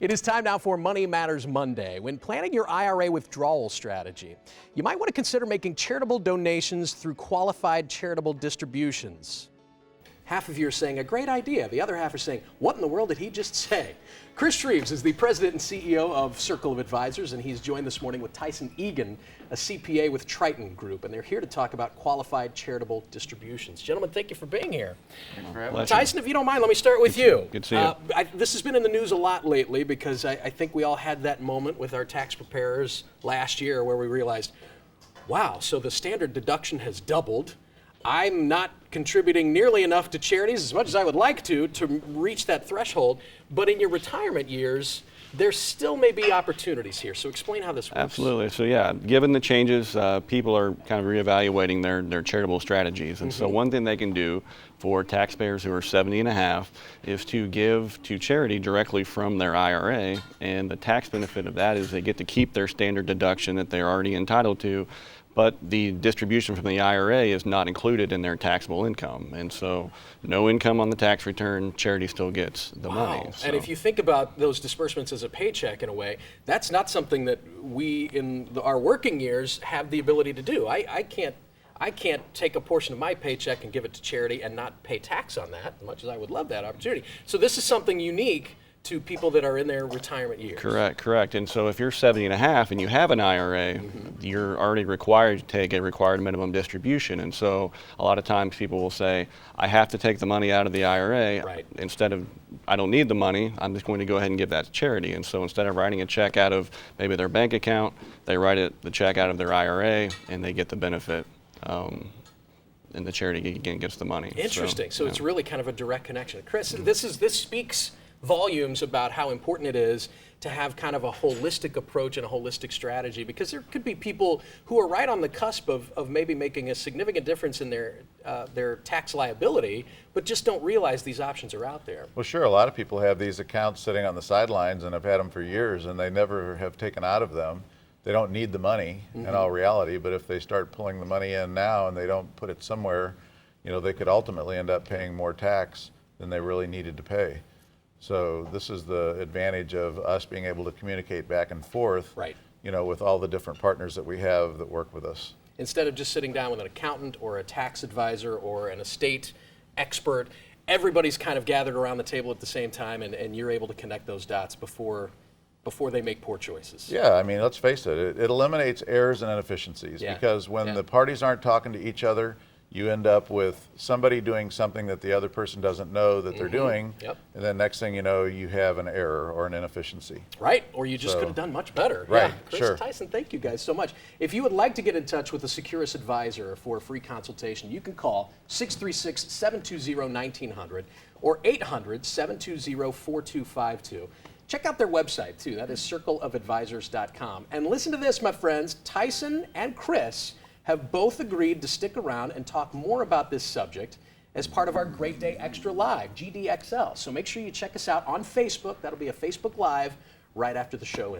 It is time now for Money Matters Monday. When planning your IRA withdrawal strategy, you might want to consider making charitable donations through qualified charitable distributions. Half of you are saying, a great idea. The other half are saying, what in the world did he just say? Chris Shreves is the president and CEO of Circle of Advisors, and he's joined this morning with Tyson Egan, a CPA with Triton Group, and they're here to talk about qualified charitable distributions. Gentlemen, thank you for being here. Thanks for having us. Tyson, if you don't mind, let me start with you. Good to see you. This has been in the news a lot lately because I think we all had that moment with our tax preparers last year where we realized, wow, so the standard deduction has doubled. I'm not contributing nearly enough to charities, as much as I would like to reach that threshold. But in your retirement years, there still may be opportunities here. So explain how this works. Absolutely. So yeah, given the changes, people are kind of reevaluating their charitable strategies. And so one thing they can do for taxpayers who are 70 and a half is to give to charity directly from their IRA. And the tax benefit of that is they get to keep their standard deduction that they're already entitled to, but the distribution from the IRA is not included in their taxable income. And so no income on the tax return, charity still gets the money. So. And if you think about those disbursements as a paycheck in a way, that's not something that we in our working years have the ability to do. I can't take a portion of my paycheck and give it to charity and not pay tax on that, as much as I would love that opportunity. So this is something unique to people that are in their retirement years. Correct. And so if you're 70 and a half and you have an IRA, you're already required to take a required minimum distribution. And so a lot of times people will say, I have to take the money out of the IRA. Right. Instead of, I don't need the money, I'm just going to go ahead and give that to charity. And so instead of writing a check out of maybe their bank account, they write the check out of their IRA and they get the benefit. And the charity again gets the money. Interesting. So it's really kind of a direct connection. Chris, this speaks volumes about how important it is to have kind of a holistic approach and a holistic strategy, because there could be people who are right on the cusp of maybe making a significant difference in their tax liability, but just don't realize these options are out there. Well, sure, a lot of people have these accounts sitting on the sidelines and have had them for years, and they never have taken out of them. They don't need the money in all reality, but if they start pulling the money in now and they don't put it somewhere, they could ultimately end up paying more tax than they really needed to pay. So this is the advantage of us being able to communicate back and forth, right, with all the different partners that we have that work with us. Instead of just sitting down with an accountant or a tax advisor or an estate expert, everybody's kind of gathered around the table at the same time, and you're able to connect those dots before they make poor choices. Yeah, I mean, let's face it, it eliminates errors and inefficiencies, because when the parties aren't talking to each other, you end up with somebody doing something that the other person doesn't know that they're doing, and then next thing you know, you have an error or an inefficiency. Right, or you just could have done much better. Right, Chris, sure. Tyson, thank you guys so much. If you would like to get in touch with a Securus advisor for a free consultation, you can call 636-720-1900 or 800-720-4252. Check out their website, too. That is circleofadvisors.com. And listen to this, my friends. Tyson and Chris have both agreed to stick around and talk more about this subject as part of our Great Day Extra Live, GDXL. So make sure you check us out on Facebook. That'll be a Facebook Live right after the show ends.